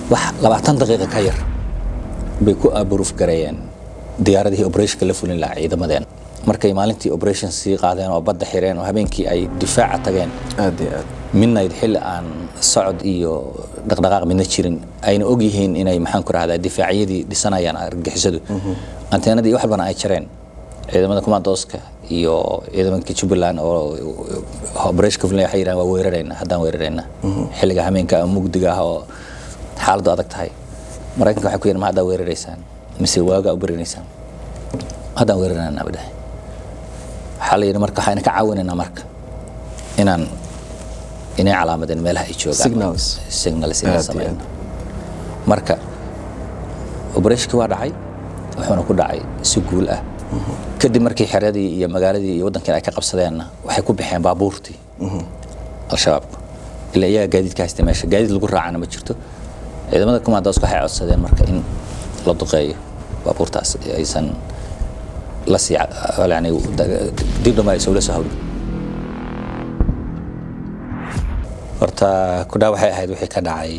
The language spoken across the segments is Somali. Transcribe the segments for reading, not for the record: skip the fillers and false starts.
wax 20 daqiiqo ka yar bay ku abuuruf gareeyeen diyaaradihii operation la fulin lahaa ciidamadeen markay maalintii operation sii qaadeen oo badda xireen oo habeenkii ay difaaca tageen aad iyo aad midna xil aan socod iyo dhaqdhaqaaq midna jirin ayna og yihiin inay maxaan ku raahdaa difaaciyadii dhisanayaan argagixisadu anteenadii wax walbana ay jareen ciidamada commandoska iyo ciidamanka Jubaland oo operation fulin waxay yiraahdaan waa weerarayna haddaan weerarayna xilliga habeenka mugdiga ah oo xaaladu adag tahay maraykanka waxa ku yiri ma hadda weeraraysaan mise waaga u barinaysaan haddaan weerarayna abadahay xalay marka waxaan ka caawinaynaa marka inaan calaamadeen meelaha ay joogaan signals in sameeyaan marka operation waa dhacay wuxuuna ku dhacay si guul ah kadib markii xeradii iyo magaaladii iyo wadankan ay ka qabsadeen waxay ku bixeen baabuurtii al-shabaab ilaa iyaga gaadiidka haystay meesha gaadiid lagu raacana ma jirto ciidamada commandos waxay codsadeen marka in la duqeeyo baabuurtaas aysan la sii yani dib dhama ay soo hawl horta ku dhaw waxay ahayd wixii ka dhacay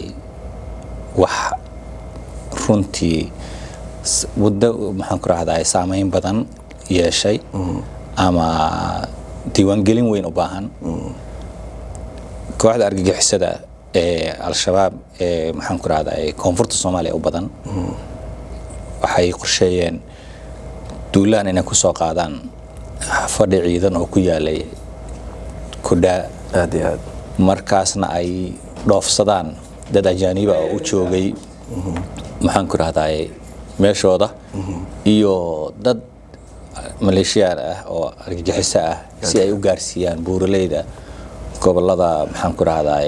wax runtii muddo maxaan ku raahdaa saameyn badan yeeshay ama diiwaangelin weyn u baahan kooxda argagixisada ee al-shabaab ee maxaan ku raahdaa koonfurta Soomaaliya u badan waxay qorsheeyeen duulaan inay ku soo qaadaan fadhi ciidan oo ku yaalay kudha aad iyo aad markaasna ay dhoofsadaan dad ajaaniba oo u joogay maxaan ku raahdaa meeshooda iyo dad maleeshiyaad ah oo argagixis ah si ay u gaarsiiyaan buuraleyda gobolada maxaan ku raahdaa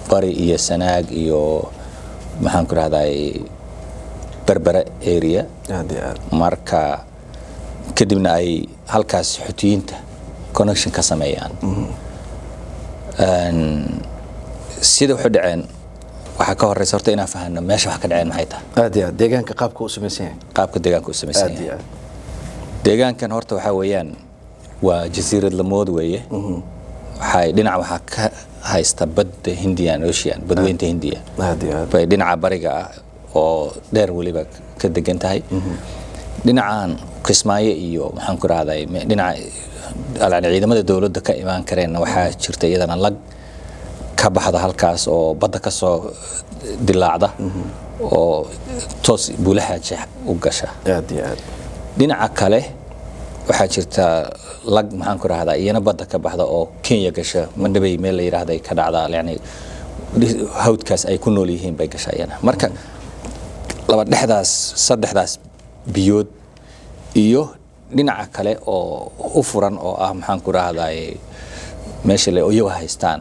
bari iyo sanaag iyo maxaan ku raahdaa berbera area aad iyo aad marka kadibna ay halkaas xutiyiinta connection ka sameeyaan sida wuxuu dhaceen waxa ka horeysa horta inaan fahanno meesha wax ka dhaceen maxay tahay aad iyo aad deegaanka qaabka uu samaysan yahay qaabka deegaanka uu samaysan aad iyo yahay aad deegaankan horta waxa weeyaan waa jasiirad lamood weeye waxay dhinac waxa ka haysta badda Indian Ocean badweynta Hindiya aad iyo aad bay dhinaca bariga ah oo dheer waliba ka degan tahay dhinacan Kismaayo iyo maxaan ku raahday dhinaca ciidamada dawladda ka imaan kareen waxa jirta iyadana lag ka baxda halkaas oo badda ka soo dilaacda oo toos buulaha jeex u gasha aad iyo aad dhinaca kale waxa jirta lag maxaan ku raahdaa iyana badda ka baxda oo Kenya gasha mandabay meel la yiraahdo ka dhacda yani hawdkaas ay ku nool yihiin bay gasha iyana marka laba dhexdaas saddexdaas biyood iyo dhinaca kale oo u furan oo ah maxaan ku raahdaa meesha la oyo haystaan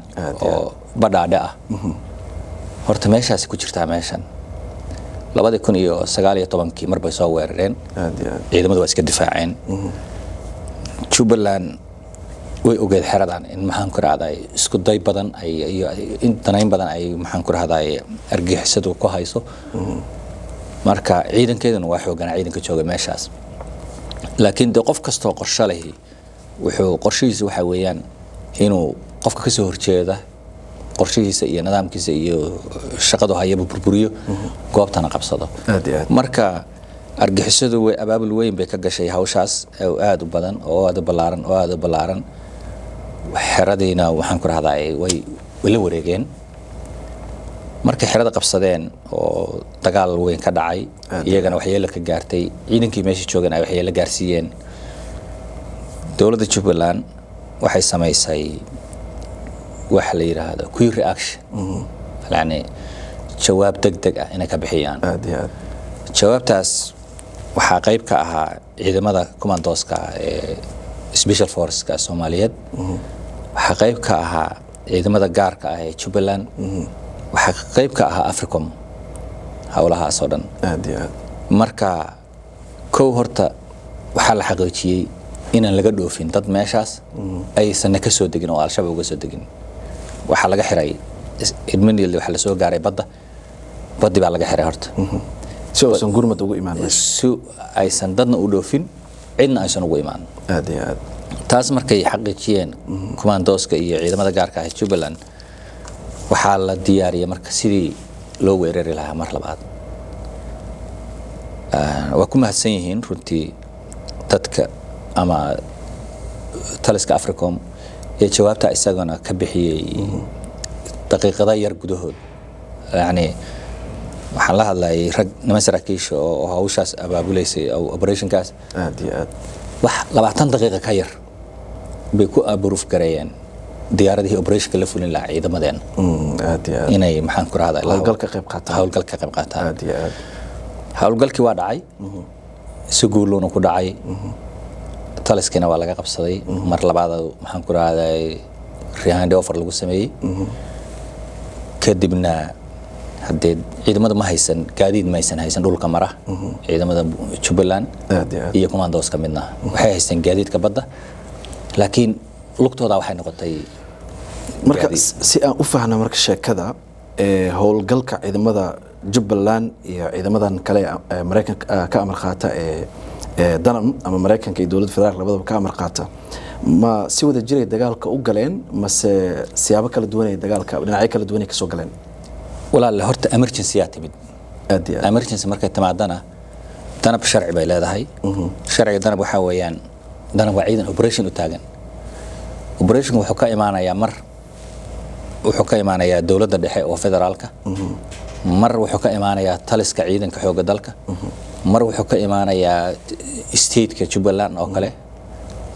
oo badhaadhe ah horta meeshaas ku jirta meeshan 2019 mar bay soo weerareen aad iyo aad ciidamadu waa iska difaaceen Jubaland way ogeed xeradan in maxaan ku raahdaa isku day badan ay intanayn badan ay maxaan ku raahdaa argagixisadu ku hayso marka ciidankeeduna waa xoogan ciidanka jooga meeshaas laakiin qof kasto qorshe leh wuxuu qorshihiisa waxa weeyaan inuu qofka ka soo horjeeda qorshihiisa iyo nidaamkiisa iyo shaqadu hayaba burburiyo goobtana qabsado aad iyo aad marka argagixisadu way abaabul weyn bay ka gashay hawshaas aad u badan oo aad u ballaaran xeradiina waxaan ku raahdaa way la wareegeen markay xerada qabsadeen oo dagaal weyn ka dhacay iyagana waxyeello ka gaartay ciidankii meesha joogan ay waxyeello gaarsiiyeen dawladda Jubaland waxay samaysay wax la yiraahdo quick reaction yani jawaab degdeg ah inay ka bixiyaan aad iyo aad jawaabtaas waxa qayb ka ahaa ciidamada commandoska ee special forces-ka Soomaaliyeed waxa qayb ka ahaa ciidamada gaarka ah ee Jubaland waxa qayb ka ahaa Africom hawlahaas oo dhan aad iyo aad marka koow horta waxa la xaqiijiyay inaan laga dhoofin dad meeshaas aysan ka soo degin oo al-shabaab uga soo degin waxa laga xiray idminil waxa la soo gaaray badda baa laga xiray horta soo san gurmad ugu imaan si aysan dadna u dhoofin cidna aysan ugu imaan aad iyo aad taas markay xaqiijiyeen commandoska iyo ciidamada gaarka ah Jubaland waxa la diyaariyay marka sidii loo weerari lahaa mar labaad. waa ku mahadsan yihiin runtii dadka ama taliska Africom ee jawaabta isagana ka bixiyay daqiiqada yar gudahood. yani waxaan la hadlayay rag niman saraakiisha oo hawshaas abaabuleysay operationkaas aad iyo aad wax 20 daqiiqo ka yar bay ku abuuruf gareeyeen diyaaradihii operationka la fulin lahaa ciidamadeena aad iyo aad inay maxaan ku raahdaa hawlgalka qayb qaataan aad iyo aad hawlgalkii waa dhacay si guuloona ku dhacay taliskina waa laga qabsaday mar labaad maxaan ku raahdaa hand over lagu sameeyay kadibna hadee ciidamada ma haysan gaadiid ma haysan dhulka mara ciidamada Jubbaland iyo commandos ka midna waxay haysan gaadiidka badda laakiin lugtooda waxay noqotay marka si aan u fahno marka sheekada howlgalka ciidamada Jubbaland iyo ciidamadan kale ee Mareykanka ka amar qaata danam ama Mareykanka iyo dawladda federaalka labadaba ka amar qaata ma si wada jiray dagaalka u galeen ma siyaabo kala duwan ee dagaalka dhinacyo kala duwan ay ka soo galeen walaal horta emergency yaa timid emergency markay timaadana danab sharci bay leedahay sharciga danab waxa weeyaan danab waa ciidan operation u taagan operation wuxuu ka imaanayaa dawladda dhexe oo federaalka mar wuxuu ka imaanayaa taliska ciidanka xoogga dalka mar wuxuu ka imaanayaa state-ka Jubbaland oo kale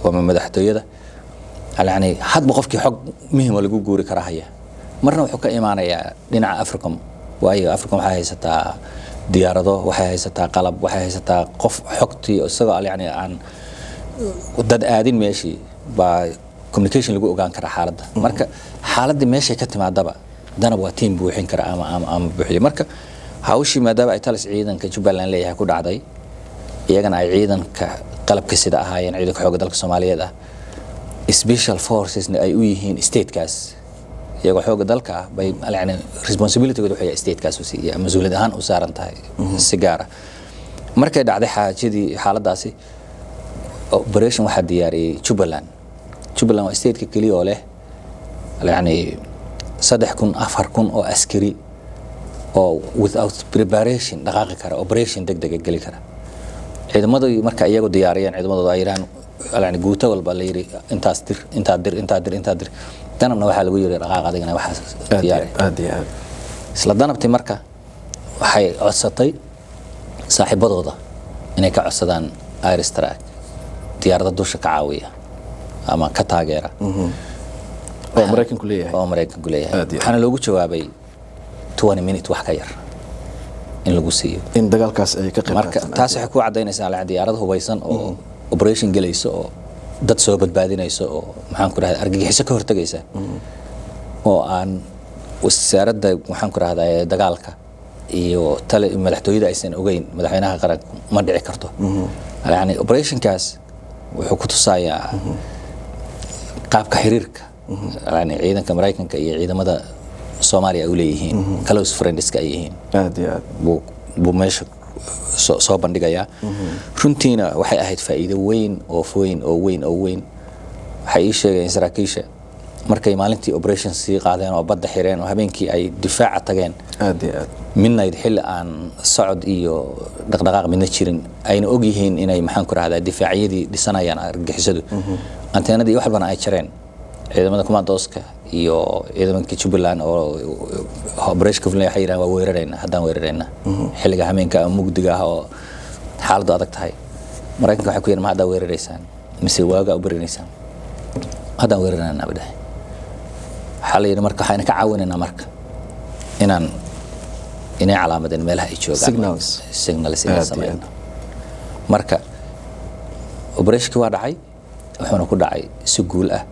oo madaxtooyada yani hadba qofkii xog muhiim ah lagu guuri kara haya marna wuxuu ka imaanayaa dhinaca Africom waayo Africom waxay haysataa diyaarado waxay haysataa qalab waxay haysataa qof xogtii isagoo yani aan dad aadin meeshii ba communication lagu ogaan kara xaaladda marka xaaladda meesha ka timaadaba danab waa team buuxin kara ama buuxiyo marka hawshii maadaama ay talis ciidanka Jubbaland leeyahay ku dhacday iyagana ay ciidanka qalabka sida ahaayeen ciidanka xoogga dalka Soomaaliyeed special forces ay u yihiin state-kaas iyagoo xoogga dalka bay yani responsibility-gooda waxay state-kaas u siiyay mas'uuliyad ahaan u saaran tahay si gaar ah markay dhacday xaaladaasi operation waxa diyaariyay Jubbaland waa state-ka kaliya oo leh yani 3,000-4,000 oo askari oo without preparation dhaqaaqi kara operation degdeg ah gali kara ciidamadu marka iyagu diyaariyeen ciidamadooda ay yiraan yani guuta walba la yiri inta dir danabna waxa lagu yiri dhaqaaq adigana waxa diyaar aad isla danabti marka waxay codsatay saaxiibadooda inay ka codsadaan air strike diyaarada dusha ka caawiya ama ka taageera oo Mareykanku leeyahay waxaana loogu jawaabay 20 minutes wax ka yar in lagu siiyo in dagaalkaas ay ka qayb qaataan marka taas waxay ku cadeynaysaa diyaarada hubeysan oo operation galayso oo dad soo badbaadinayso oo maxaan ku raahdaa argagixiso ka hortagaysa oo aan wasaaradda waxaan ku raahdaa dagaalka iyo madaxtooyada aysan ogeyn madaxweynaha qaranka ma dhici karto yani operationkaas wuxuu ku tusayaa qaabka xiriirka yani ciidanka Mareykanka iyo ciidamada Soomaaliya u leeyihiin close friends ka yihiin aad iyo aad buu meesha soo bandhigaya runtiina waxay ahayd faa'iido weyn waxay ii sheegeen saraakiisha markay maalintii operation sii qaadeen oo badda xireen oo habeenkii ay difaaca tageen aad iyo aad midnight xilli aan socod iyo dhaqdhaqaaq midna jirin ayna og yihiin inay maxaan ku raahdaa difaaciyadii dhisanayaan argagixisadu anteenadii wax walbana ay jareen ciidamada commandoska iyo ciidanka Jubbaland oo operation kuflay waxay yiraahdaan waa weerarayna haddaan weerarayna xilliga habeenka mugdiga ah oo xaaladdu adag tahay Mareykanka waxay ku yiraahdaan ma hadda weeraraysaan mise waaga u barinaysaan haddaan weerarayna abadahay xal yiri marka waxaan ka caawinaynaa marka inay calaamadeen meelaha ay joogaan signals sameeyaan marka operation waa dhacay wuxuuna ku dhacay si guul ah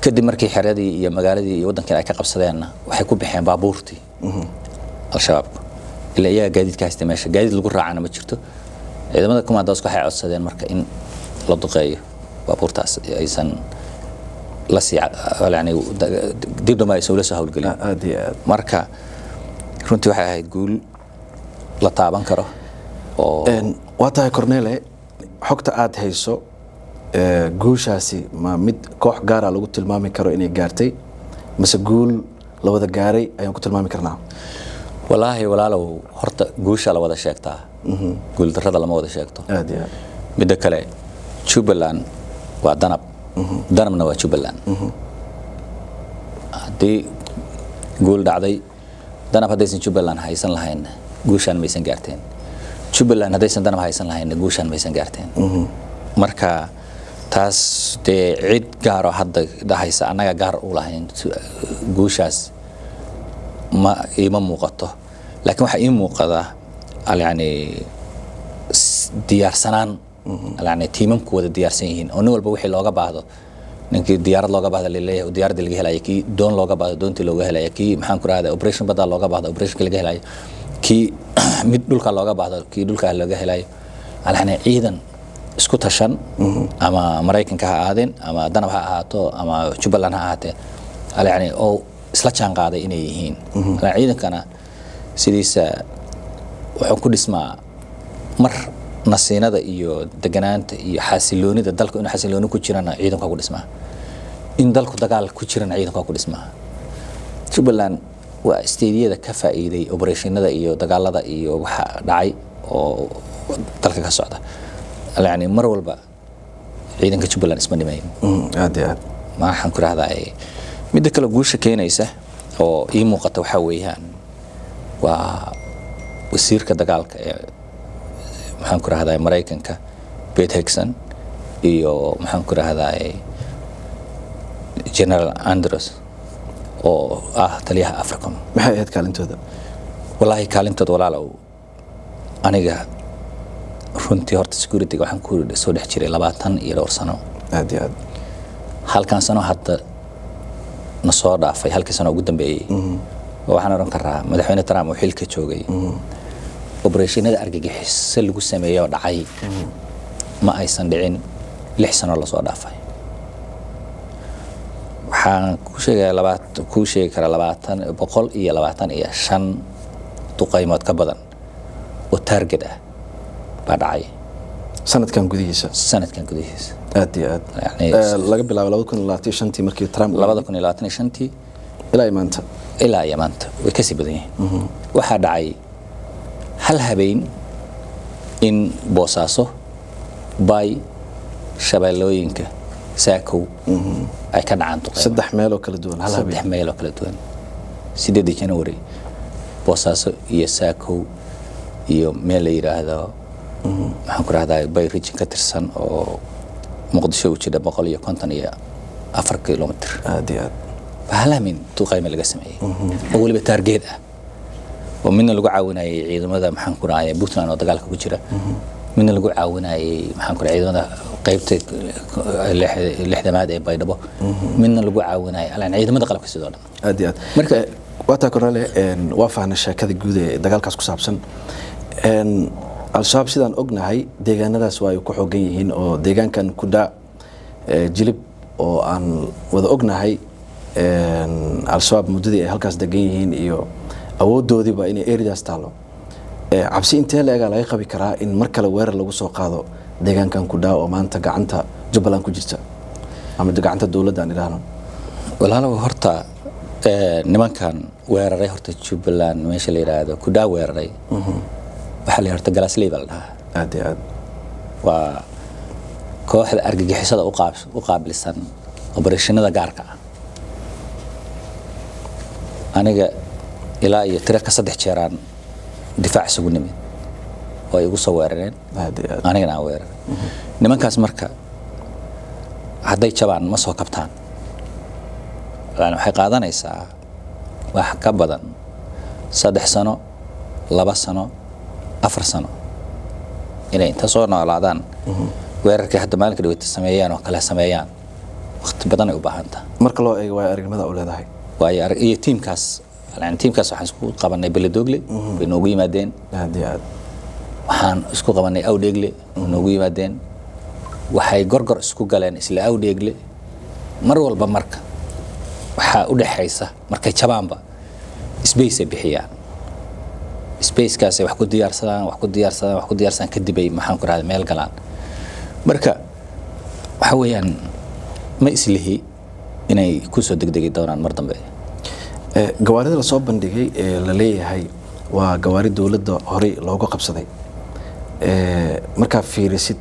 kadib markii xeradii iyo magaaladii iyo wadankan ay ka qabsadeen waxay ku bixeen baabuurtii al-shabaab ilaa iyaga gaadiidka haysta meesha gaadiid lagu raacana ma jirto ciidamada commandos waxay codsadeen marka in la duqeeyo baabuurtaas aysan la sii yani dibdama ay soo hawlgelin aad iyo aad marka runtii waxay ahayd guul la taaban karo oo waa tahay Cornele xogta aad hayso guushaasi ma mid koox gaar ah lagu tilmaami karo inay gaartay mise guul la wada gaaray ayaan ku tilmaami karnaa walaahi walaalow horta guusha la wada sheegtaa guul darrada lama wada sheegto aad iyo aad midda kale Jubbaland waa danab danabna waa Jubbaland haddii guul dhacday danab haddaysan Jubbaland haysan lahayn guushaan maysan gaarteen Jubbaland haddaysan danab haysan lahayn guushaan maysan gaarteen marka taas dee cid gaaro hadda dhahaysa annaga gaar u lahayn guushaas ma ima muuqato laakiin waxa ii muuqada yani diyaarsanaan yani tiimamku wada diyaarsan yihiin oo nin walba wixii looga baahdo ninkii diyaarad looga baahdo leeyahay diyaaradda laga helayo kii doon looga baahdo doontii looga helayo kii maxaan ku raahdaa operation badda looga baahdo operationka laga helayo kii mid dhulka looga baahdo kii dhulka laga helayo yani ciidan isku tashan ama Mareykanka ha aadeen ama danab ha ahaato ama Jubbaland ha ahaatee yani oo isla jaan qaaday inay yihiin ciidankana sidiisa wuxuu ku dhismaa mar nasiinada iyo deganaanta iyo xasiloonida dalka inuu xasilooni ku jirana ciidanka ku dhismaa in dalku dagaal ku jirana ciidanka ku dhismaa Jubbaland waa isteediyada ka faa'iiday operationada iyo dagaalada iyo waxa dhacay oo dalka ka socda yani mar walba ciidanka Jubbaland isma dhimayn aad iyo aad ma waxaan ku raahdaa midda kale guusha keenaysa oo ii muuqata waxa weeyaan waa wasiirka dagaalka ee maxaan ku raahdaa Mareykanka Pete Hexon iyo maxaan ku raahdaa General Andrews oo taliyaha Africom maxay ahayd kaalintooda wallahi kaalintooda walaalow aniga runtii horta security waxaan ku soo dhex jiray 20 iyo dhowr sano aad iyo aad halkan sano hadda na soo dhaafay halkii sano ugu dambeeyay waxaan oran karaa madaxweyne Trump oo xilka joogay operationada argagixisada lagu sameeyo dhacay ma aysan dhicin 6 sano la soo dhaafay waxaan ku sheegi karaa 125 duqaymood ka badan oo target ah baa dhacay sanadkan gudihiisa aad iyo aad laga bilaabo 2025 markii Trump 2025 ilaa maanta way ka sii badan yihiin waxa dhacay hal habeen in Boosaaso bay shabeellooyinka Saakow ay ka dhacaan saddex meel oo kala duwan hal habeen 8 January Boosaaso iyo Saakow iyo meel la yiraahdo waxaan ku raahdaa bay region ka tirsan oo Muqdisho u jira 154 kilomitir aad iyo aad bahalamin duqaymo laga sameeyay oo waliba target ah oo midna lagu caawinayay ciidamada maxaan ku raayay Puntland oo dagaalka ku jira midna lagu caawinayay maxaan ku raayay ciidamada qaybta lixdamaad ee Baydhabo midna lagu caawinayay alaan ciidamada qalabka sidoo dhan aad iyo aad marka wata korale waa faahna sheekada guud ee dagaalkaas ku saabsan al-shabaab sidaan ognahay deegaanadaas waa ay ku xoogan yihiin oo deegaankan Kudaa jilib oo aan wada ognahay al-shabaab muddadii ay halkaas degan yihiin iyo awoodoodiiba inay areas taalo cabsi intee la laga qabi karaa in mar kale weerar lagu soo qaado deegaankan Kudaa oo maanta gacanta Jubbaland ku jirta ama gacanta dawladda aan ilaahno walaalow horta nimankan weeraray horta Jubbaland meesha la yiraahdo Kudaa weeraray waxa la yiraahdo Galasley bal aad iyo aad waa kooxda argagixisada u qaabilsan operationada gaarka ah aniga ilaa iyo tiro ka 3 jeeraan difaac isugu nimid oo ay ugu soo weerareen anigana aan weeraray nimankaas marka hadday jabaan ma soo kabtaan waxay qaadanaysaa wax ka badan 3 sano 2 sano 4 sano inay inta soo noolaadaan weerarka hadda maalinka dhaweyta sameeyaan oo kala sameeyaan waqti badan ay u baahan tahay marka loo eego waa aragnimada u leedahay waayo iyo teamkaas waxaan isku qabanay Beledogle way noogu yimaadeen aad iyo aad waxaan isku qabanay Awdheegle noogu yimaadeen waxay gorgor isku galeen isla Awdheegle mar walba marka waxa u dhaxaysa markay jabaanba space bixiyaan space-kaas wax ku diyaarsadaan kadib ay maxaan ku raadin meel galaan marka waxa weeyaan ma islihi inay ku soo degdegi doonaan mar dambe gawaarida la soo bandhigay ee la leeyahay waa gawaari dowladda horey looga qabsaday markaa fiirisid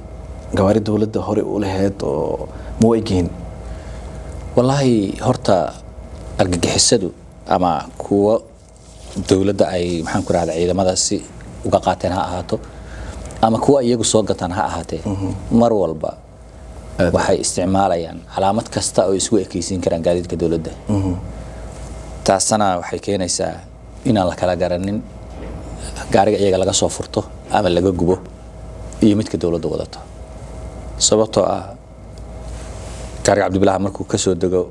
gawaari dowladda horey u lahayd oo muu egyihiin wallaahi horta argagixisadu ama kuwa dowladda ay maxaan ku rahdaa ciidamada si uga qaateen ha ahaato ama kuwa iyagu soo gataan ha ahaatee mar walba waxay isticmaalayaan calaamad kasta oo isku ekaysiin karaan gaadiidka dowladda taasana waxay keenaysaa inaan la kala garanin gaariga iyaga laga soo furto ama laga gubo iyo midka dowladda wadato sababtoo ah gaariga cabdibilaahi markuu ka soo dego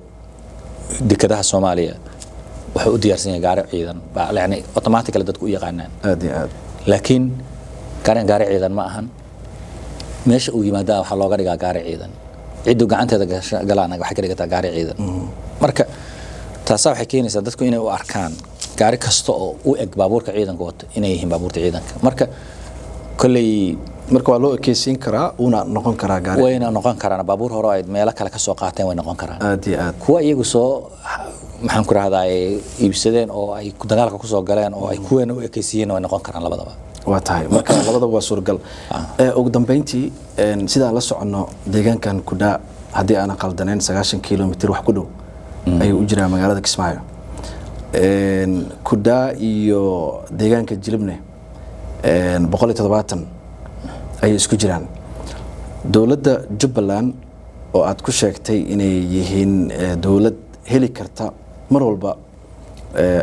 dekedaha Soomaaliya wuxuu u diyaarsan yahay gaari ciidan baa yani automatically dadku u yaqaanaan aad iyo aad laakiin gaari ciidan ma ahan meesha uu yimaado waxa looga dhigaa gaari ciidan ciidu gacanteeda galaan waxa ka dhigata gaari ciidan marka taas waxay keenaysaa dadku inay u arkaan gaari kasta oo u eg baabuurka ciidanka wato inay yihiin baabuurta ciidanka marka kulay marka waa loo ekeysiin karaa una noqon karaa gaari wayna noqon karaan baabuur hore ay meel kale ka soo qaateen way noqon karaan aad iyo aad kuwa iyagu soo maxaan ku rahdaa iibsadeen oo ay dagaalka ku soo galeen oo ay kuweena u ekeysiiyeen way noqon karaan labadaba waa tahay marka labadaba waa suuragal ugu dambeyntii sidaan la socono deegaankan Kudha haddii aan qaldaneen 90 kilomitir wax ku dhow ayuu u jiraa magaalada Kismaayo Kudha iyo deegaanka Jilibne 170 ay isku jiraan dowladda Jubbaland oo aad ku sheegtay inay yihiin dowlad heli karta mar walba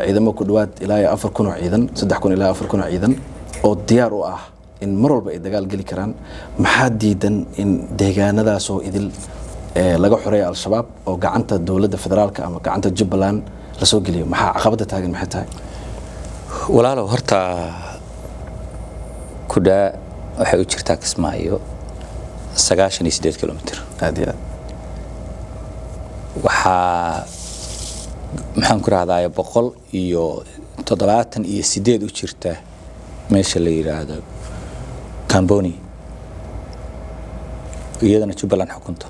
ciidamo ku dhawaad ilaa 4,000 ciidan 3,000 ilaa 4,000 ciidan oo diyaar u ah in mar walba ay dagaal gali karaan maxaa diidan in deegaanadaas oo idil laga xoreeyo al-shabaab oo gacanta dowladda federaalka ama gacanta Jubbaland la soo geliyo maxaa caqabada taagan maxay tahay walaalo horta Kudha waxay u jirtaa Kismaayo 98 kilomitir aad iyo aad waxa maxaan ku rahdaa 178 u jirta meesha la yiraahdo Kamboni iyadana Jubbaland xukunto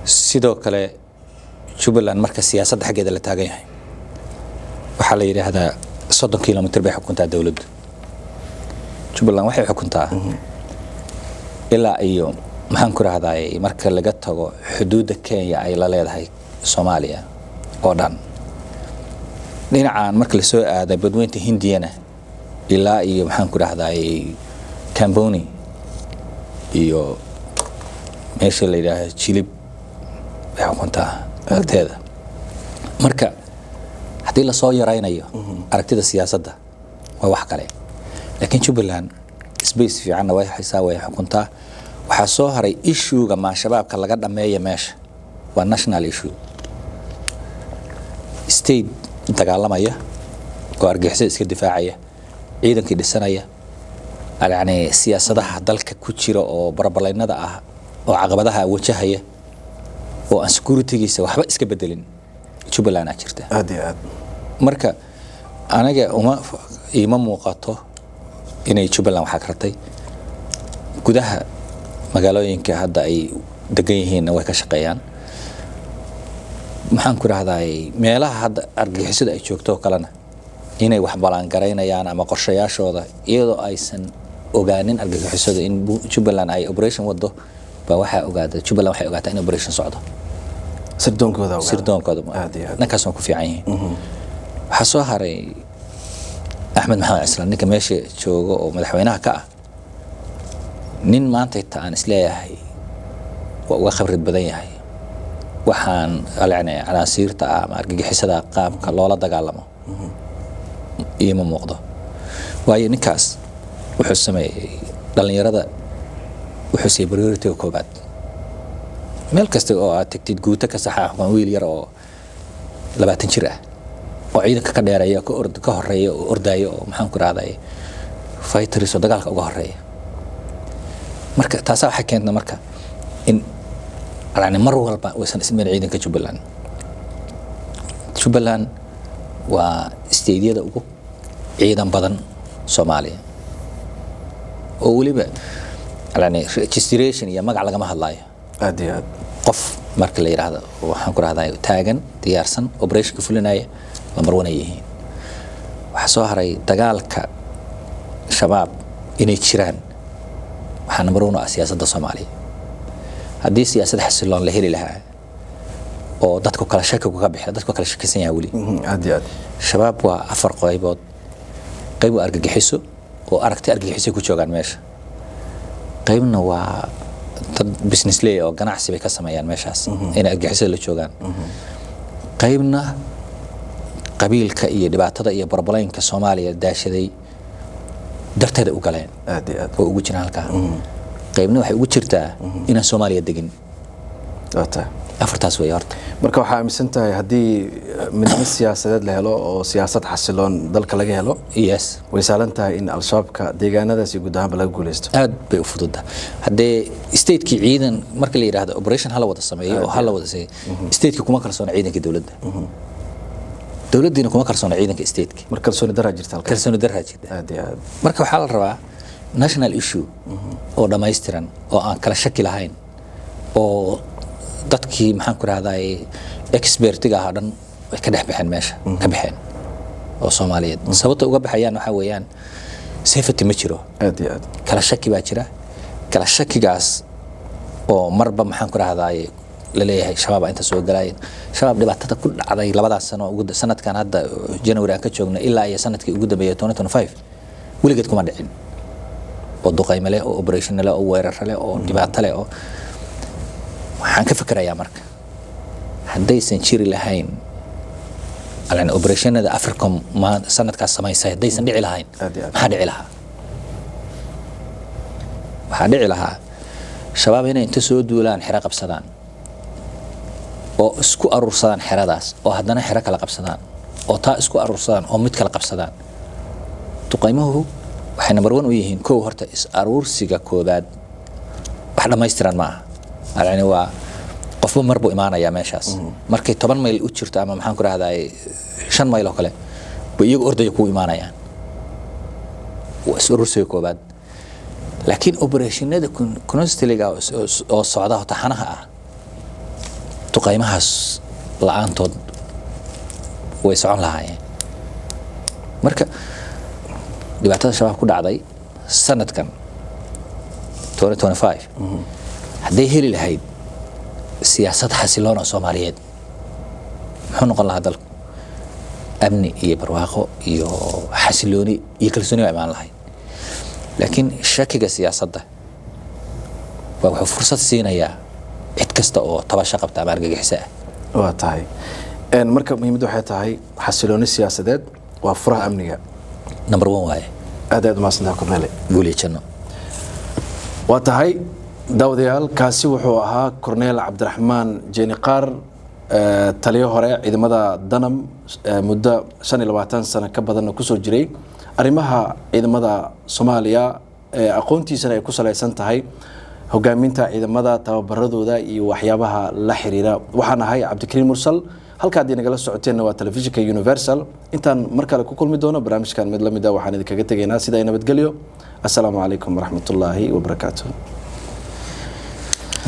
sidoo kale Jubbaland marka siyaasadda xageeda la taagan yahay waxa la yiraahdaa 30 kilomitir bay xukuntaa dawladdu Jubbaland waxay xukuntaa ilaa iyo maxaan ku rahdaa marka laga tago xuduudda Kenya ay la leedahay Soomaaliya oo dhan dhinacaan marka la soo aaday badweynta Hindiyana ilaa iyo maxaan ku rahdaa Kamboni iyo meesha la yiraahdo Jilib ay xukuntaa aragtida marka hadii la soo yaraynayo aragtida siyaasadda waa wax kale laakiin Jubbaland space fiican way xisaabay xukuntaa waxa soo haray issue-ga ma shabaabka laga dhameeyo meesha waa national issue state dagaalamaya oo argixisada iska difaacaya ciidankii dhisanaya yani siyaasadaha dalka ku jira oo barbalaynada ah oo caqabadaha wajahaya oo aan security-giisa waxba iska bedelin Jubbaland ay jirta aad iyo aad marka anaga ima muuqato inay Jubbaland waxa kartay gudaha magaalooyinka hadda ay degan yihiin way ka shaqeeyaan maxaan ku rahdaa meelaha hadda argixisada ay joogto kalena inay wax balan gareynayaan ama qorshayaashooda iyadoo aysan ogaanin argixisada in Jubbaland ay operation wado ba waxa ogaada Jubbaland waxay ogaataa in operation socdo sirdoonkooda ninkaas oo ku fiican yahay waxa soo haray Axmed Maxamed Islaan ninka meesha joogo oo madaxweynaha ka ah nin maanta aan isleeyahay waa uga khibrad badan yahay waxaan yani canaasiirta ama argagixisada qaabka loola dagaalamo iyo ma muuqdo waayo ninkaas wuxuu sameeyay dhalinyarada wuxuu siiyay priority koobaad meel kasta oo aad tagtid guuta ka saxaax wiil yar oo 20 jir ah oo ciidanka ka dheereeya ka horeeya oo ordayo oo maxaan ku raadayay fighters oo dagaalka uga horeeya marka taas waxa keentay marka in yani mar walba waysan ismeen ciidanka Jubbaland waa steediyada ugu ciidan badan Soomaaliya oo waliba yani registration iyo magac laga ma hadlaayo aad iyo aad qof marka la yiraahdo waxaan ku raadayay taagan diyaarsan operation ka fulinaya lambar 1 yihiin waxa soo haray dagaalka shabaab inay jiraan waxaa number 1 ah siyaasadda Soomaaliya haddii siyaasad xasiloon la heli lahaa oo dadku kala shakigu ka bixi dadku kala shakisan yahay wali aad iyo aad shabaab waa 4 qaybood qayb argagixiso oo aragti argagixiso ku joogaan meesha qaybna waa dad business lay oo ganacsi bay ka sameeyaan meeshaas in argagixiso la joogaan qaybna qabiilka iyo dhibaatada iyo barbalaynka Soomaaliya daashaday darteeda u galeen aad iyo aad oo ugu jiraan halka qaybna waxay ugu jirtaa inaan Soomaaliya degin wata afartaas way horta marka waxa aaminsan tahay hadii midnimo siyaasadeed la helo oo siyaasad xasiloon dalka laga helo yes way saalan tahay in al-shabaabka deegaanadaasi guud ahaan laga guuleysto aad bay u fududahay hadee state-ki ciidan marka la yiraahdo operation hala wada sameeyo oo hala wada sameeyo state-ki kuma kalsoona ciidanka dawladda dawladdiina kuma kalsoona ciidanka state-ki marka kalsooni darra jirta halka kalsooni darra jirta aad iyo aad marka waxa la rabaa national issue oo dhameystiran oo aan kala shaki lahayn oo dadkii maxaan ku raahday expertiga ah dhan way ka dhex baxeen meesha ka baxeen oo Soomaaliyeed sababta uga baxayaan waxa weeyaan safety ma jiro aad iyo aad kala shaki baa jira kala shakigaas oo marba maxaan ku raahday la leeyahay shabaab inta soo galayeen shabaab dhibaatada ku dhacday labadaas sano ugu sanadkan hadda January aan ka joogno ilaa iyo sanadkii ugu dambeeyay 2025 weligeed kuma dhicin oo duqaymo leh oo operation leh oo weerar leh oo dhibaato leh oo waxaan ka fikirayaa marka haddaysan jiri lahayn alaan operationada Africom ma sanadkaas samaysay haddaysan dhici lahayn maxaa dhici lahaa waxaa dhici lahaa shabaab inay inta soo duulaan xira qabsadaan oo isku arursadaan xiradaas oo haddana xira kala qabsadaan oo taa isku arursadaan oo mid kala qabsadaan duqaymuhu waxay number 1 u yihiin koow horta is arursiga koobaad wax dhameystiran ma aha yani waa qofba marbu imaanaya meeshaas markay 10 mayl u jirto ama maxaan ku raahday 5 mayl oo kale way iyagu ordaya ku imaanayaan waa is arursiga koobaad laakiin operationada constantly oo socda taxanaha ah duqaymahaas la'aantood way socon lahaayeen marka dhibaatada shabaab ku dhacday sanadkan 2025 hadday heli lahayd siyaasad xasiloon oo Soomaaliyeed muxuu noqon lahaa dalku amni iyo barwaaqo iyo xasilooni iyo kalsooni ay imaan lahayd laakiin shakiga siyaasadda wuxuu fursad siinayaa cid kasta oo tabasho qabta ama argagixisa waa tahay marka muhiimadu waxay tahay xasilooni siyaasadeed waa furaha amniga number 1 waaye aad aad ma santaa kornele guuleechano waa tahay daawadayaal kaasi wuxuu ahaa Korneel Cabdiraxmaan Jeeni Qaar taliye hore ciidamada Danam muddo 25 sano ka badan ku soo jiray arimaha ciidamada Soomaaliya aqoontiisana ay ku saleysan tahay hogaaminta ciidamada tababaradooda iyo waxyaabaha la xiriira waxaan ahay Cabdikariim Mursal halka aad nagala socoteen waa telefishinka Universal intaan mar kale ku kulmi doono barnaamijkan mid lamid ah waxaan idinkaga tageynaa sida ay nabadgelyo assalaamu calaykum waraxmatullaahi wabarakaatuh